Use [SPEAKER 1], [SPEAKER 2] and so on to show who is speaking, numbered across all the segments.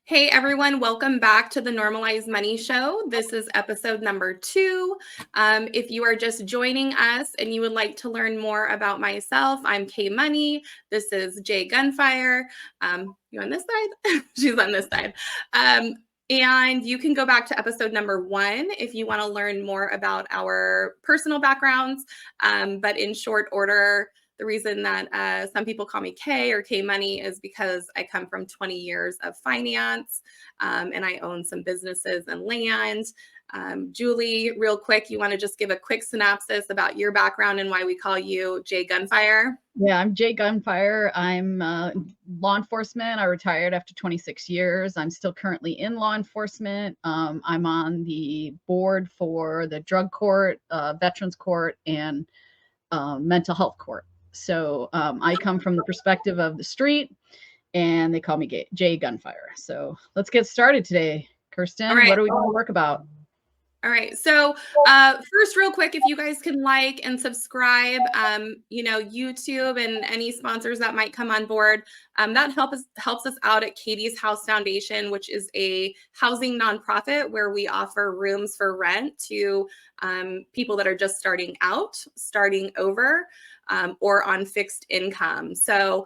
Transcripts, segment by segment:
[SPEAKER 1] Hey everyone, welcome back to the Normalized Money Show. This is episode number 2. If you are just joining us and you would like to learn more about myself, I'm Kay Money. This is Jay Gunfire. You on this side? She's on this side. And you can go back to episode number 1 if you want to learn more about our personal backgrounds. But in short order, the reason that some people call me K or K Money is because I come from 20 years of finance and I own some businesses and land. Julie, real quick, you want to just give a quick synopsis about your background and why we call you Jay Gunfire?
[SPEAKER 2] Yeah, I'm Jay Gunfire. I'm law enforcement. I retired after 26 years. I'm still currently in law enforcement. I'm on the board for the drug court, veterans court, and mental health court. So I come from the perspective of the street, and they call me Jay Gunfire. So let's get started today, Kirsten.
[SPEAKER 1] All right.
[SPEAKER 2] What are we going to work about?
[SPEAKER 1] All right. So first, real quick, if you guys can like and subscribe, YouTube and any sponsors that might come on board, that helps us out at Katie's House Foundation, which is a housing nonprofit where we offer rooms for rent to people that are just starting out, starting over, or on fixed income. So,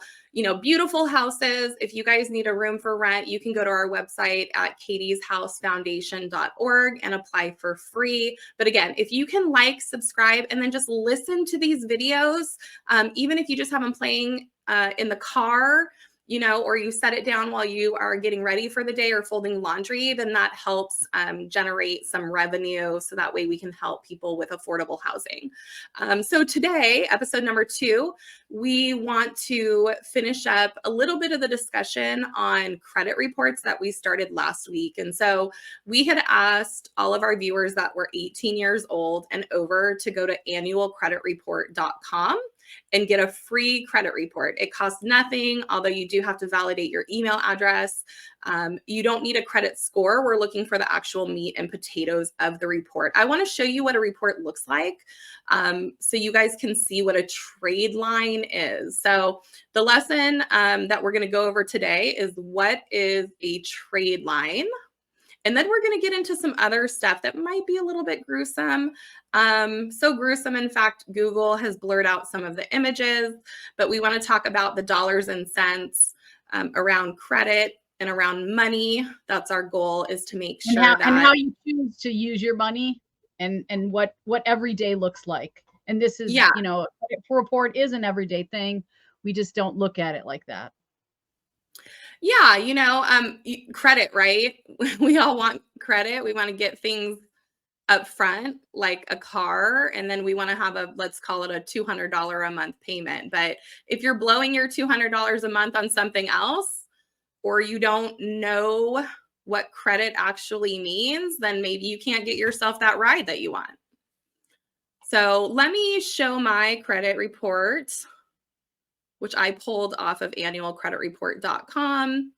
[SPEAKER 1] beautiful houses. If you guys need a room for rent, you can go to our website at katiesHouseFoundation.org and apply for free. But again, if you can like, subscribe, and then just listen to these videos, even if you just have them playing in the car, or you set it down while you are getting ready for the day or folding laundry, then that helps generate some revenue. So that way we can help people with affordable housing. So today, episode number 2, we want to finish up a little bit of the discussion on credit reports that we started last week. And so we had asked all of our viewers that were 18 years old and over to go to annualcreditreport.com and get a free credit report. It costs nothing, although you do have to validate your email address. You don't need a credit score. We're looking for the actual meat and potatoes of the report. I want to show you what a report looks like so you guys can see what a trade line is. So the lesson that we're going to go over today is what is a trade line. And then we're going to get into some other stuff that might be a little bit gruesome. So gruesome, in fact, Google has blurred out some of the images, but we want to talk about the dollars and cents around credit and around money. That's our goal, is to make sure
[SPEAKER 2] and how you choose to use your money and what every day looks like. And this is, a credit report is an everyday thing. We just don't look at it like that.
[SPEAKER 1] Yeah, credit, right? We all want credit. We want to get things up front, like a car, and then we want to have let's call it a $200 a month payment. But if you're blowing your $200 a month on something else, or you don't know what credit actually means, then maybe you can't get yourself that ride that you want. So let me show my credit report, which I pulled off of annualcreditreport.com.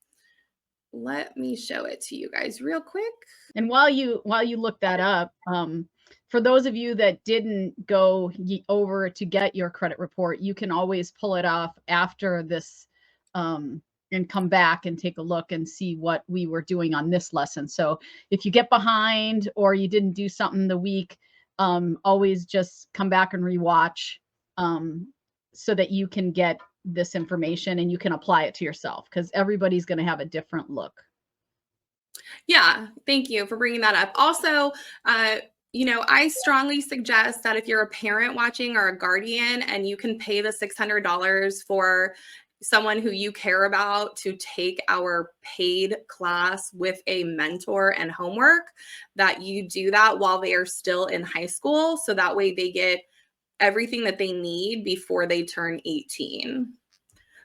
[SPEAKER 1] Let me show it to you guys real quick.
[SPEAKER 2] And while you look that up, for those of you that didn't go over to get your credit report, you can always pull it off after this and come back and take a look and see what we were doing on this lesson. So if you get behind or you didn't do something the week, always just come back and rewatch so that you can get this information and you can apply it to yourself, because everybody's going to have a different look.
[SPEAKER 1] Yeah, thank you for bringing that up. Also, I strongly suggest that if you're a parent watching or a guardian and you can pay the $600 for someone who you care about to take our paid class with a mentor and homework, that you do that while they are still in high school. So that way they get everything that they need before they turn 18.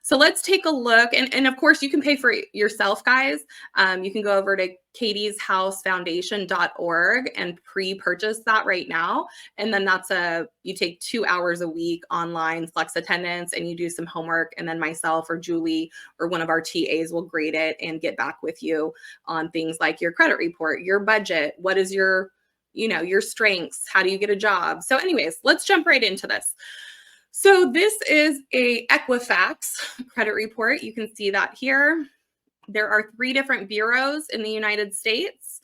[SPEAKER 1] So let's take a look. And of course, you can pay for it yourself, guys. You can go over to katiesHouseFoundation.org and pre-purchase that right now. And then you take 2 hours a week online, flex attendance, and you do some homework. And then myself or Julie or one of our TAs will grade it and get back with you on things like your credit report, your budget, what is your strengths, how do you get a job? So anyways, let's jump right into this. So this is a Equifax credit report. You can see that here. There are 3 different bureaus in the United States.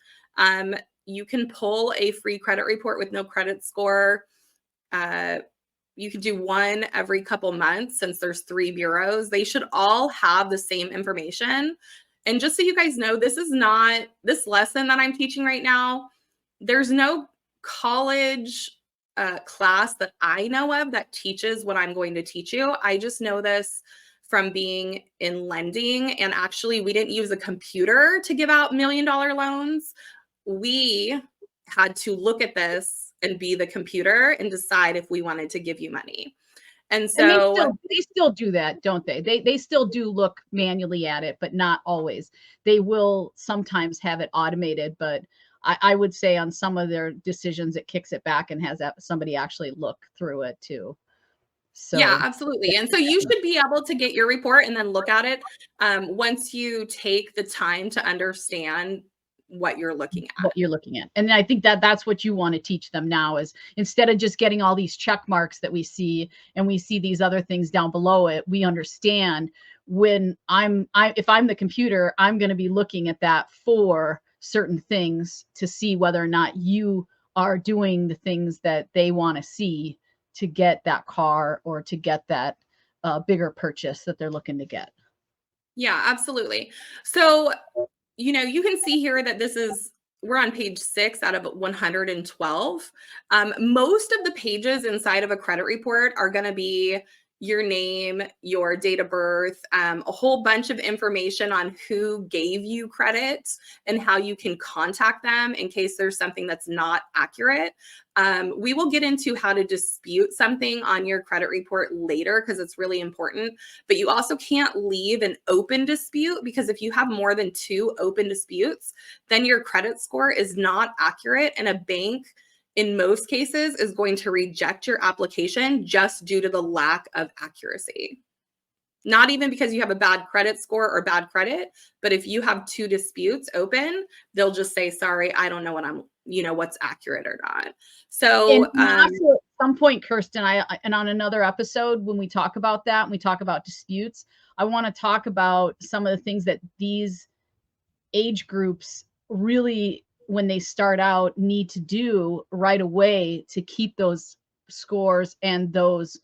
[SPEAKER 1] You can pull a free credit report with no credit score. You could do one every couple months since there's 3 bureaus. They should all have the same information. And just so you guys know, this lesson that I'm teaching right now, there's no college class that I know of that teaches what I'm going to teach you. I just know this from being in lending. And actually, we didn't use a computer to give out $1 million loans. We had to look at this and be the computer and decide if we wanted to give you money. And so
[SPEAKER 2] they still do that, don't they? They still do look manually at it, but not always. They will sometimes have it automated, but I would say on some of their decisions, it kicks it back and has somebody actually look through it too. So
[SPEAKER 1] yeah, absolutely. And so you should be able to get your report and then look at it once you take the time to understand what you're looking at.
[SPEAKER 2] And I think that that's what you want to teach them now is instead of just getting all these check marks that we see and we see these other things down below it, we understand when if I'm the computer, I'm going to be looking at that for certain things to see whether or not you are doing the things that they want to see to get that car or to get that bigger purchase that they're looking to get.
[SPEAKER 1] Yeah, absolutely. So you can see here that we're on page 6 out of 112. Most of the pages inside of a credit report are going to be your name, your date of birth, a whole bunch of information on who gave you credit and how you can contact them in case there's something that's not accurate. We will get into how to dispute something on your credit report later because it's really important, but you also can't leave an open dispute because if you have more than 2 open disputes, then your credit score is not accurate and a bank in most cases is going to reject your application just due to the lack of accuracy. Not even because you have a bad credit score or bad credit, but if you have 2 disputes open, they'll just say, sorry, I don't know what's accurate or not. So
[SPEAKER 2] also at some point, Kirsten, and on another episode, when we talk about that, and we talk about disputes, I want to talk about some of the things that these age groups really, when they start out, need to do right away to keep those scores and those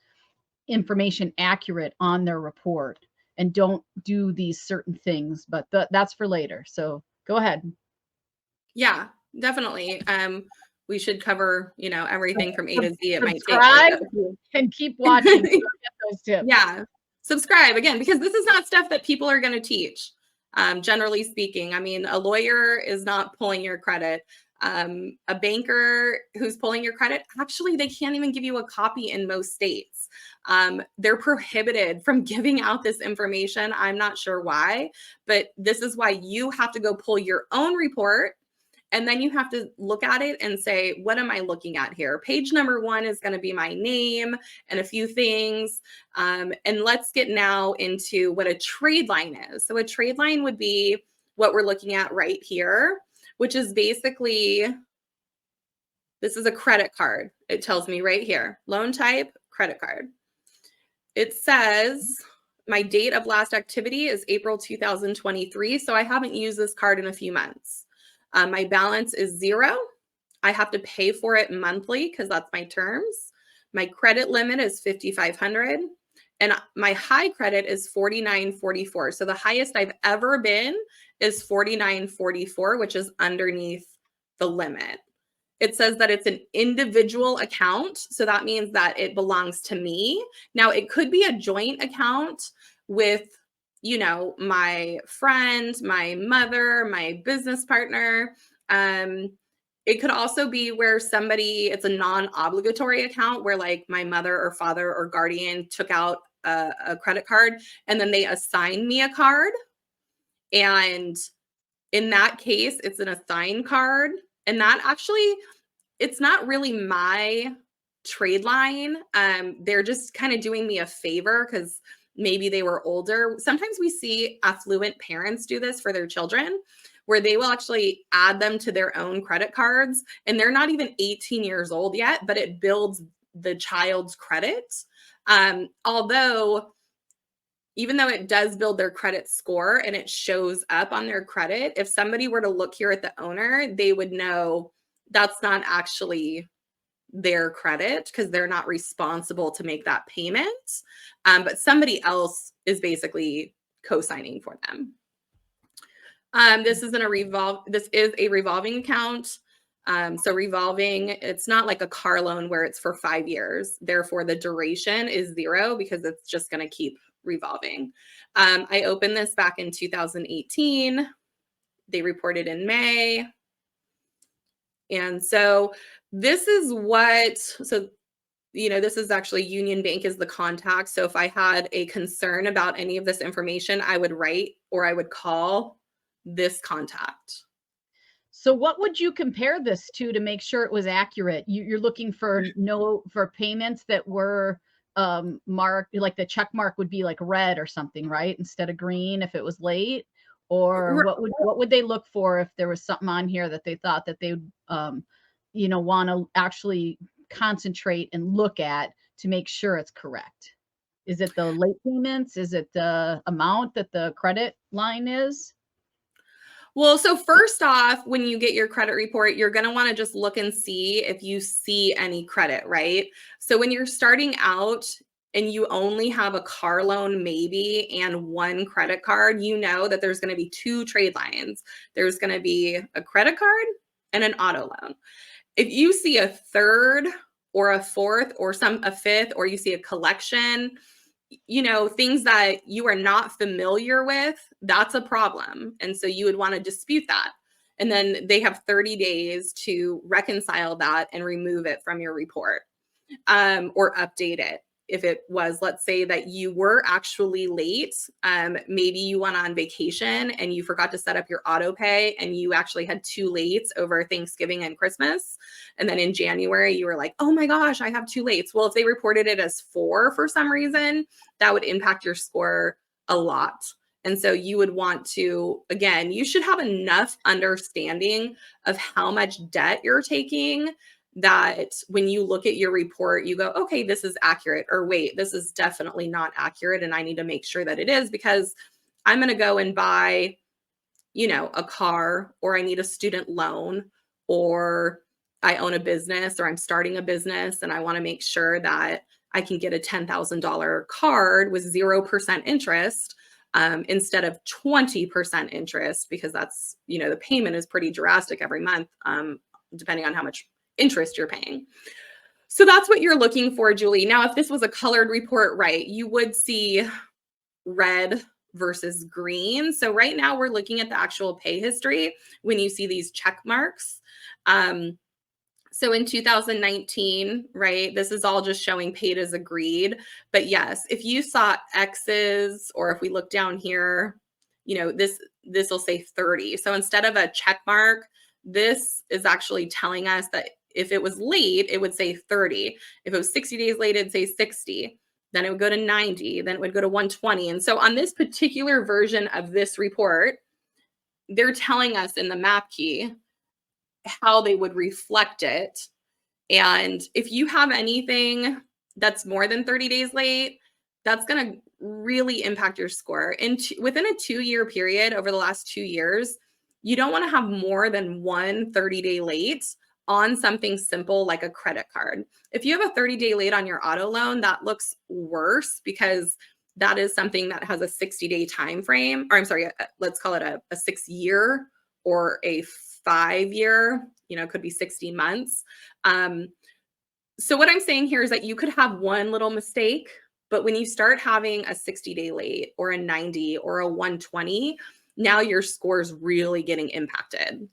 [SPEAKER 2] information accurate on their report, and don't do these certain things, but that's for later. So go ahead.
[SPEAKER 1] Yeah, definitely. We should cover, everything from A to Z. It might take
[SPEAKER 2] subscribe and keep watching. Get those tips.
[SPEAKER 1] Yeah, subscribe again, because this is not stuff that people are going to teach. Generally speaking, I mean, a lawyer is not pulling your credit. A banker who's pulling your credit, actually, they can't even give you a copy in most states. They're prohibited from giving out this information. I'm not sure why, but this is why you have to go pull your own report. And then you have to look at it and say, what am I looking at here? Page number 1 is going to be my name and a few things. And let's get now into what a trade line is. So a trade line would be what we're looking at right here, which is basically, this is a credit card. It tells me right here, loan type, credit card. It says my date of last activity is April 2023. So I haven't used this card in a few months. My balance is 0. I have to pay for it monthly because that's my terms. My credit limit is $5,500 and my high credit is $49.44. So the highest I've ever been is $49.44, which is underneath the limit. It says that it's an individual account. So that means that it belongs to me. Now, it could be a joint account with my friend, my mother, my business partner. It could also be where it's a non-obligatory account where like my mother or father or guardian took out a credit card and then they assigned me a card. And in that case, it's an assigned card. And that actually, it's not really my trade line. They're just kind of doing me a favor because maybe they were older. Sometimes we see affluent parents do this for their children, where they will actually add them to their own credit cards. And they're not even 18 years old yet, but it builds the child's credit. Although even though it does build their credit score and it shows up on their credit, if somebody were to look here at the owner, they would know that's not actually their credit because they're not responsible to make that payment. But somebody else is basically co-signing for them. This is a revolving account. So revolving, it's not like a car loan where it's for 5 years. Therefore, the duration is 0 because it's just going to keep revolving. I opened this back in 2018. They reported in May. And so this is this is actually Union Bank is the contact. So if I had a concern about any of this information, I would write or I would call this contact.
[SPEAKER 2] So what would you compare this to make sure it was accurate? You're looking for payments that were marked, like the check mark would be like red or something, right? Instead of green if it was late? Or what would they look for if there was something on here that they thought that they would want to actually concentrate and look at to make sure it's correct? Is it the late payments? Is it the amount that the credit line is?
[SPEAKER 1] Well, so first off, when you get your credit report, you're going to want to just look and see if you see any credit, right? So when you're starting out and you only have a car loan maybe and 1 credit card, you know that there's going to be 2 trade lines. There's going to be a credit card and an auto loan. If you see a 3rd or a 4th or a 5th, or you see a collection, things that you are not familiar with, that's a problem. And so you would want to dispute that. And then they have 30 days to reconcile that and remove it from your report, or update it. If it was, let's say that you were actually late, maybe you went on vacation and you forgot to set up your auto pay and you actually had 2 lates over Thanksgiving and Christmas. And then in January, you were like, oh my gosh, I have 2 lates. Well, if they reported it as 4 for some reason, that would impact your score a lot. And so you would want to, again, you should have enough understanding of how much debt you're taking that when you look at your report, you go, okay, this is accurate, or wait, this is definitely not accurate. And I need to make sure that it is because I'm going to go and buy, a car, or I need a student loan, or I own a business, or I'm starting a business and I want to make sure that I can get a $10,000 card with 0% interest instead of 20% interest, because that's, the payment is pretty drastic every month, depending on how much interest you're paying. So that's what you're looking for, Julie. Now, if this was a colored report, right, you would see red versus green. So right now we're looking at the actual pay history when you see these check marks. So in 2019, right, this is all just showing paid as agreed. But yes, if you saw X's, or if we look down here, this will say 30. So instead of a check mark, this is actually telling us that if it was late, it would say 30. If it was 60 days late, it'd say 60. Then it would go to 90. Then it would go to 120. And so on this particular version of this report, they're telling us in the map key how they would reflect it. And if you have anything that's more than 30 days late, that's going to really impact your score. And within a 2-year period, over the last 2 years, you don't want to have more than 1 30-day late on something simple like a credit card. If you have a 30-day late on your auto loan, that looks worse because that is something that has a 60-day time frame, or I'm sorry, let's call it a 6-year or a 5-year, could be 60 months. So what I'm saying here is that you could have one little mistake, but when you start having a 60-day late or a 90 or a 120, now your score is really getting impacted.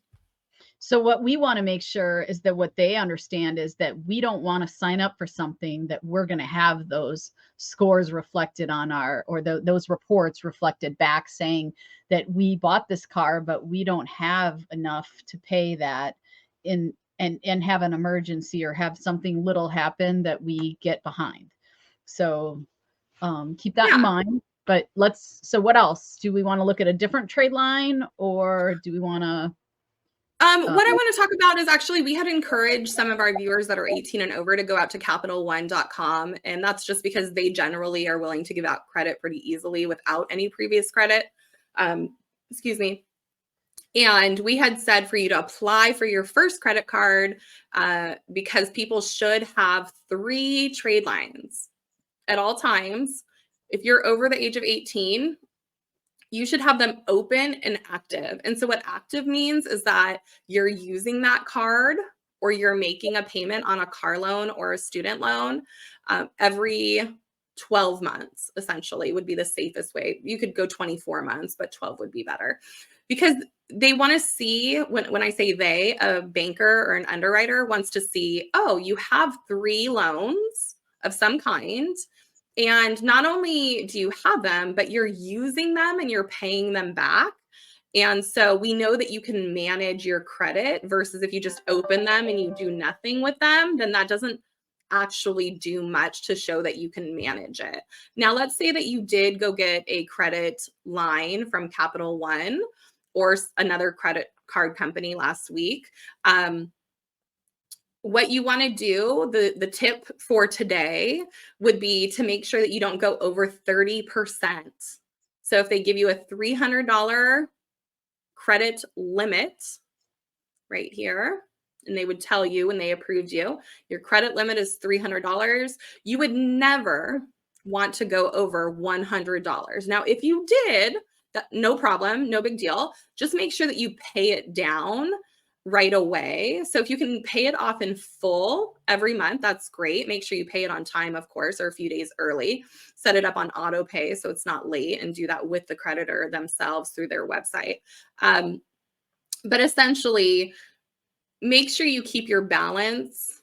[SPEAKER 2] So what we want to make sure is that what they understand is that we don't want to sign up for something that we're going to have those scores reflected on those reports reflected back saying that we bought this car, but we don't have enough to pay that and have an emergency or have something little happen that we get behind. So keep that in mind. But so what else? Do we want to look at a different trade line, or do we want to? Uh,
[SPEAKER 1] What I want to talk about is actually we had encouraged some of our viewers that are 18 and over to go out to CapitalOne.com, and that's just because they generally are willing to give out credit pretty easily without any previous credit. Excuse me. And we had said for you to apply for your first credit card because people should have 3 trade lines at all times. If you're over the age of 18, you should have them open and active. And so what active means is that you're using that card or you're making a payment on a car loan or a student loan every 12 months, essentially, would be the safest way. You could go 24 months, but 12 would be better because they want to see, when I say they, a banker or an underwriter wants to see, oh, you have 3 loans of some kind. And not only do you have them, but you're using them and you're paying them back. And so we know that you can manage your credit versus if you just open them and you do nothing with them, then that doesn't actually do much to show that you can manage it. Now, let's say that you did go get a credit line from Capital One or another credit card company last week. What you want to do, the tip for today would be to make sure that you don't go over 30%. So if they give you a $300 credit limit right here, and they would tell you when they approved you, your credit limit is $300, you would never want to go over $100. Now, if you did, no problem, no big deal. Just make sure that you pay it down right away. So if you can pay it off in full every month, that's great. Make sure you pay it on time, of course, or a few days early. Set it up on auto pay so it's not late, and do that with the creditor themselves through their website. But essentially, make sure you keep your balance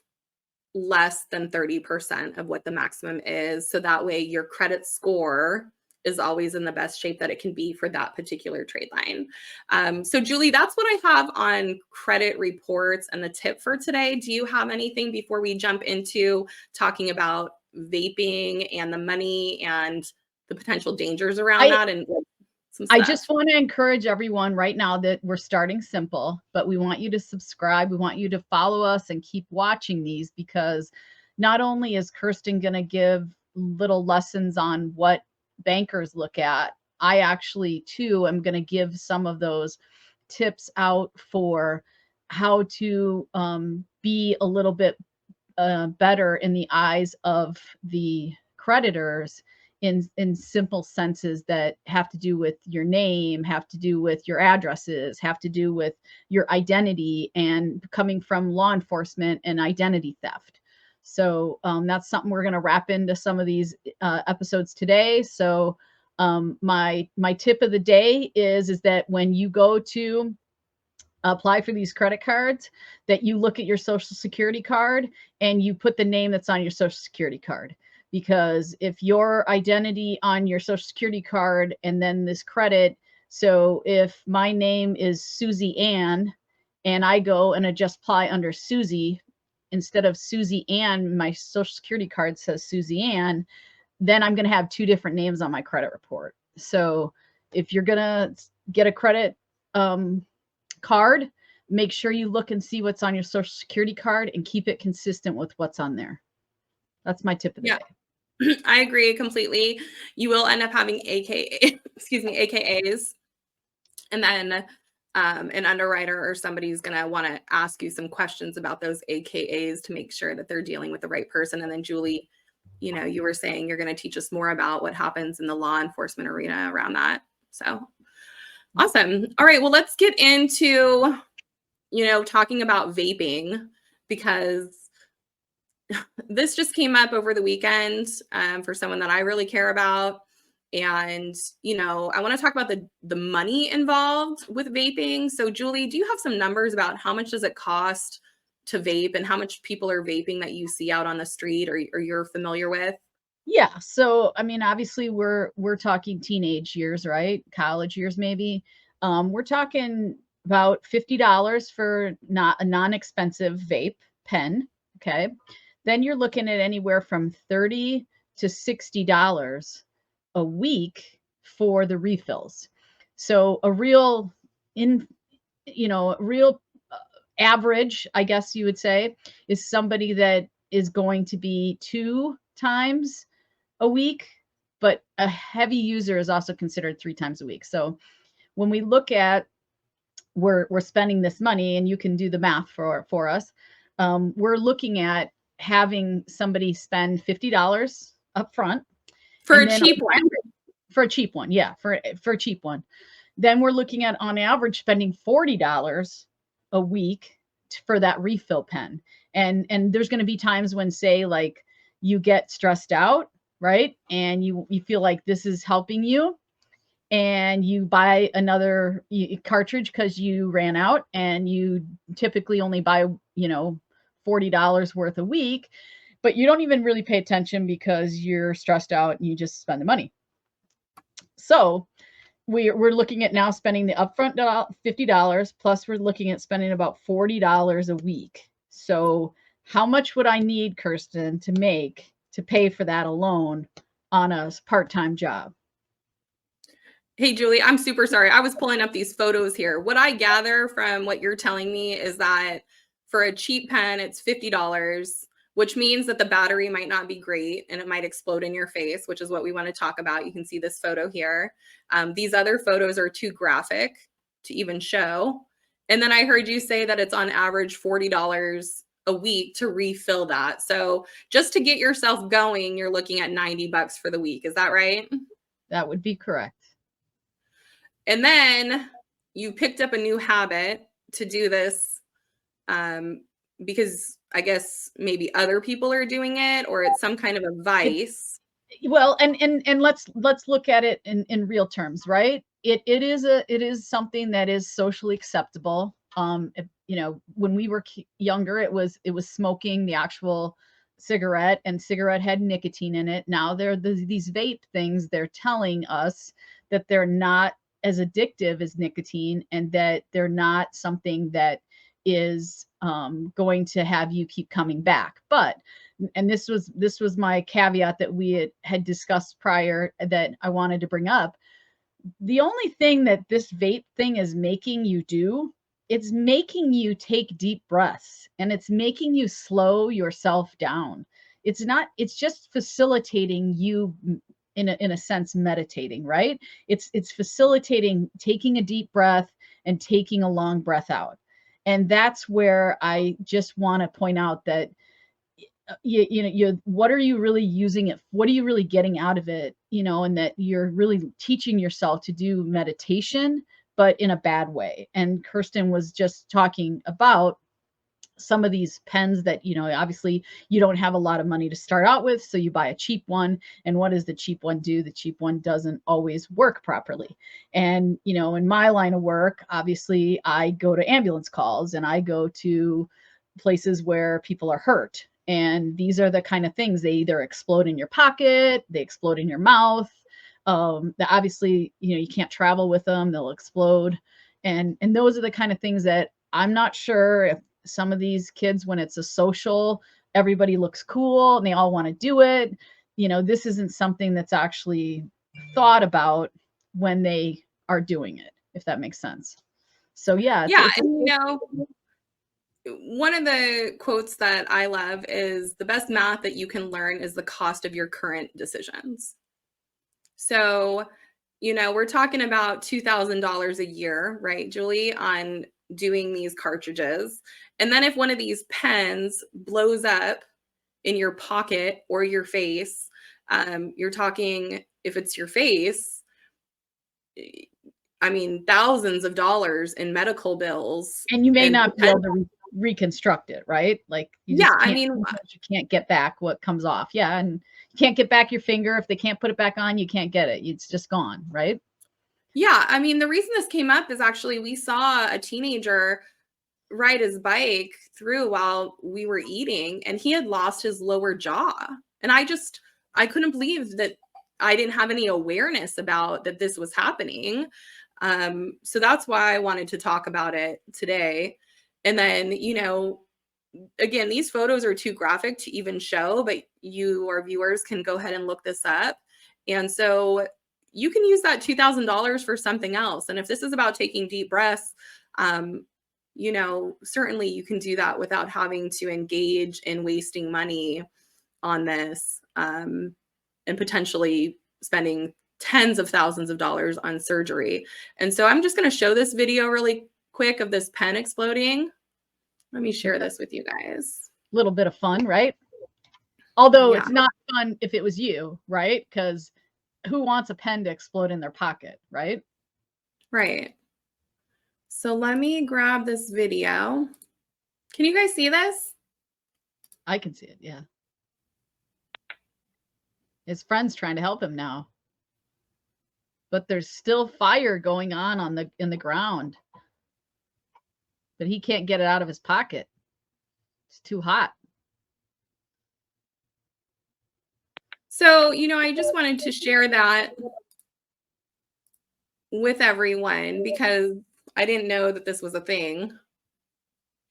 [SPEAKER 1] less than 30% of what the maximum is. So that way your credit score is always in the best shape that it can be for that particular trade line. So Julie, that's what I have on credit reports and the tip for today. Do you have anything before we jump into talking about vaping and the money and the potential dangers around that and some stuff?
[SPEAKER 2] I just want to encourage everyone right now that we're starting simple, but we want you to subscribe. We want you to follow us and keep watching these, because not only is Kirsten going to give little lessons on what bankers look at, I actually too am going to give some of those tips out for how to be a little bit better in the eyes of the creditors in simple senses that have to do with your name, have to do with your addresses, have to do with your identity, and coming from law enforcement and identity theft. So that's something we're going to wrap into some of these episodes today. So my tip of the day is that when you go to apply for these credit cards, that you look at your social security card and you put the name that's on your social security card. Because if your identity on your social security card and then this credit, so if my name is Susie Ann and I go and I just apply under Susie, instead of Susie Ann, my social security card says Susie Ann, then I'm going to have 2 different names on my credit report. So if you're going to get a credit card, make sure you look and see what's on your social security card and keep it consistent with what's on there. That's my tip of the day.
[SPEAKER 1] I agree completely. You will end up having AKAs, and then an underwriter or somebody's going to want to ask you some questions about those AKAs to make sure that they're dealing with the right person. And then Julie, you were saying you're going to teach us more about what happens in the law enforcement arena around that. So awesome. All right, well, let's get into, talking about vaping, because this just came up over the weekend for someone that I really care about. And, I want to talk about the money involved with vaping. So Julie, do you have some numbers about how much does it cost to vape and how much people are vaping that you see out on the street or you're familiar with?
[SPEAKER 2] Yeah. So, I mean, obviously we're talking teenage years, right? College years, maybe. We're talking about $50 for not a non-expensive vape pen. Okay. Then you're looking at anywhere from $30 to $60 a week for the refills. So a real average, I guess you would say, is somebody that is going to be 2 times a week, but a heavy user is also considered 3 times a week. So when we look at we're spending this money, and you can do the math for us, we're looking at having somebody spend $50 up front,
[SPEAKER 1] For
[SPEAKER 2] and
[SPEAKER 1] a
[SPEAKER 2] then
[SPEAKER 1] cheap one.
[SPEAKER 2] for a cheap one, yeah, for a cheap one. Then we're looking at on average spending $40 a week for that refill pen. And there's going to be times when, say, like, you get stressed out, right? And you feel like this is helping you, and you buy another cartridge because you ran out, and you typically only buy, $40 worth a week, but you don't even really pay attention because you're stressed out and you just spend the money. So we're looking at now spending the upfront $50, plus we're looking at spending about $40 a week. So how much would I need, Kirsten, to pay for that alone on a part-time job?
[SPEAKER 1] Hey, Julie, I'm super sorry. I was pulling up these photos here. What I gather from what you're telling me is that for a cheap pen, it's $50, which means that the battery might not be great and it might explode in your face, which is what we want to talk about. You can see this photo here. These other photos are too graphic to even show. And then I heard you say that it's on average $40 a week to refill that. So just to get yourself going, you're looking at $90 for the week. Is that right?
[SPEAKER 2] That would be correct.
[SPEAKER 1] And then you picked up a new habit to do this because I guess maybe other people are doing it, or it's some kind of a vice.
[SPEAKER 2] Well, and let's look at it in real terms, right? It is something that is socially acceptable. When we were younger, it was smoking the actual cigarette, and cigarette had nicotine in it. Now these vape things. They're telling us that they're not as addictive as nicotine, and that they're not something that is going to have you keep coming back. But, and this was my caveat that we had discussed prior that I wanted to bring up. The only thing that this vape thing is making you do, it's making you take deep breaths, and it's making you slow yourself down. It's just facilitating you in a sense meditating, right? It's facilitating taking a deep breath and taking a long breath out. And that's where I just want to point out that what are you really using it? What are you really getting out of it? And that you're really teaching yourself to do meditation, but in a bad way. And Kirsten was just talking about some of these pens that, obviously you don't have a lot of money to start out with, so you buy a cheap one. And what does the cheap one do? The cheap one doesn't always work properly. And, in my line of work, obviously I go to ambulance calls, and I go to places where people are hurt. And these are the kind of things, they either explode in your pocket, they explode in your mouth. Obviously, you can't travel with them, they'll explode. And those are the kind of things that I'm not sure if some of these kids, when it's a social, everybody looks cool and they all want to do it. This isn't something that's actually thought about when they are doing it, if that makes sense. So yeah.
[SPEAKER 1] And one of the quotes that I love is, the best math that you can learn is the cost of your current decisions. So, we're talking about $2,000 a year, right, Julie, on doing these cartridges. And then if one of these pens blows up in your pocket or your face, you're talking, if it's your face, I mean, thousands of dollars in medical bills.
[SPEAKER 2] And you may not be able to reconstruct it, right? Like you can't get back what comes off. Yeah. And you can't get back your finger. If they can't put it back on, you can't get it. It's just gone, right?
[SPEAKER 1] Yeah. I mean, the reason this came up is actually we saw a teenager ride his bike through while we were eating, and he had lost his lower jaw. And I couldn't believe that I didn't have any awareness about that this was happening. So that's why I wanted to talk about it today. And then, again, these photos are too graphic to even show, but you, our viewers, can go ahead and look this up. And so you can use that $2,000 for something else. And if this is about taking deep breaths, you know, certainly you can do that without having to engage in wasting money on this, and potentially spending tens of thousands of dollars on surgery. And so I'm just going to show this video really quick of this pen exploding. Let me share this with you guys.
[SPEAKER 2] Little bit of fun, right? Although
[SPEAKER 1] Yeah,
[SPEAKER 2] it's not fun if it was you, right? Because who wants a pen to explode in their pocket, right?
[SPEAKER 1] right. So let me grab this video. Can you guys see this?
[SPEAKER 2] I can see it, yeah. His friend's trying to help him now. But there's still fire going on the in the ground. But he can't get it out of his pocket. It's too hot.
[SPEAKER 1] So, you know, I just wanted to share that with everyone because I didn't know that this was a thing.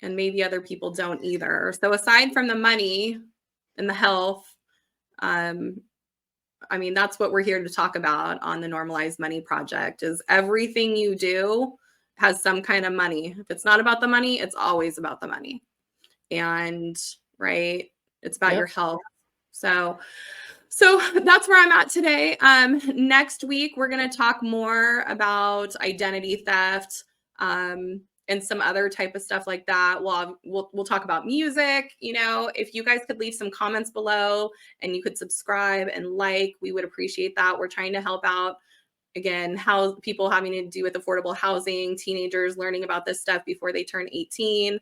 [SPEAKER 1] And maybe other people don't either. So aside from the money and the health, um, I mean, that's what we're here to talk about on the Normalized Money Project is everything you do has some kind of money. If it's not about the money, it's always about the money. And right, it's about your health. So that's where I'm at today. Next week, we're going to talk more about identity theft, and some other type of stuff like that. We'll talk about music. You know, if you guys could leave some comments below and you could subscribe and like, we would appreciate that. We're trying to help out again, how people having to do with affordable housing, teenagers learning about this stuff before they turn 18.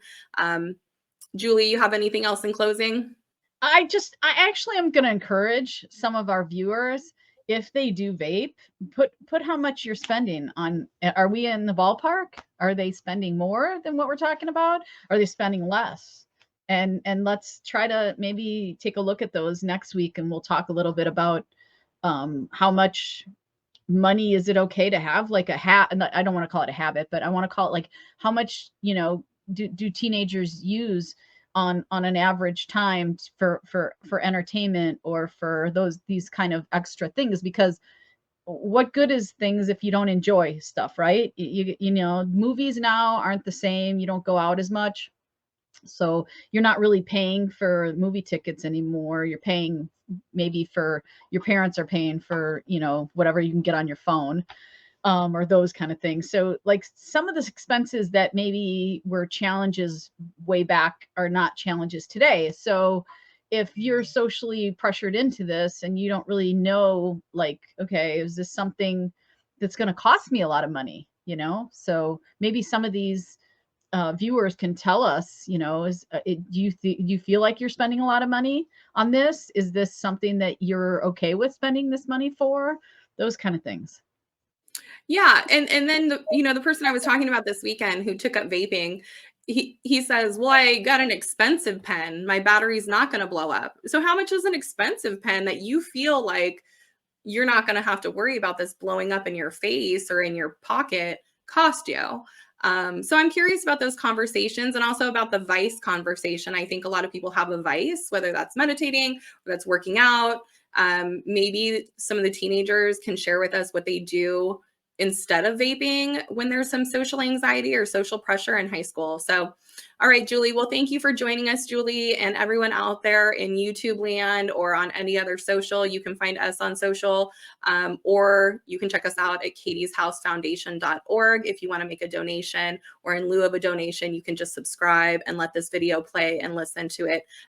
[SPEAKER 1] Julie, you have anything else in closing?
[SPEAKER 2] I actually am going to encourage some of our viewers, if they do vape, put how much you're spending on. Are we in the ballpark? Are they spending more than what we're talking about? Are they spending less? And let's try to maybe take a look at those next week, and we'll talk a little bit about how much money is it okay to have, like I don't want to call it a habit, but I want to call it like how much, you know, do teenagers use on an average time for entertainment or for these kind of extra things. Because what good is things if you don't enjoy stuff, right? You know, movies now aren't the same. You don't go out as much, so you're not really paying for movie tickets anymore. You're paying maybe for, your parents are paying for, you know, whatever you can get on your phone, or those kind of things. So like some of the expenses that maybe were challenges way back are not challenges today. So if you're socially pressured into this and you don't really know, like, okay, is this something that's going to cost me a lot of money, you know? So maybe some of these viewers can tell us, you know, do you feel like you're spending a lot of money on this? Is this something that you're okay with spending this money for? Those kind of things.
[SPEAKER 1] Yeah, and then the person I was talking about this weekend who took up vaping, he says, "Well, I got an expensive pen. My battery's not going to blow up." So how much is an expensive pen that you feel like you're not going to have to worry about this blowing up in your face or in your pocket cost you? So I'm curious about those conversations and also about the vice conversation. I think a lot of people have a vice, whether that's meditating or that's working out. Maybe some of the teenagers can share with us what they do instead of vaping when there's some social anxiety or social pressure in high school. So, all right, Julie. Well, thank you for joining us, Julie, and everyone out there in YouTube land or on any other social. You can find us on social, or you can check us out at katiesHouseFoundation.org if you want to make a donation, or in lieu of a donation, you can just subscribe and let this video play and listen to it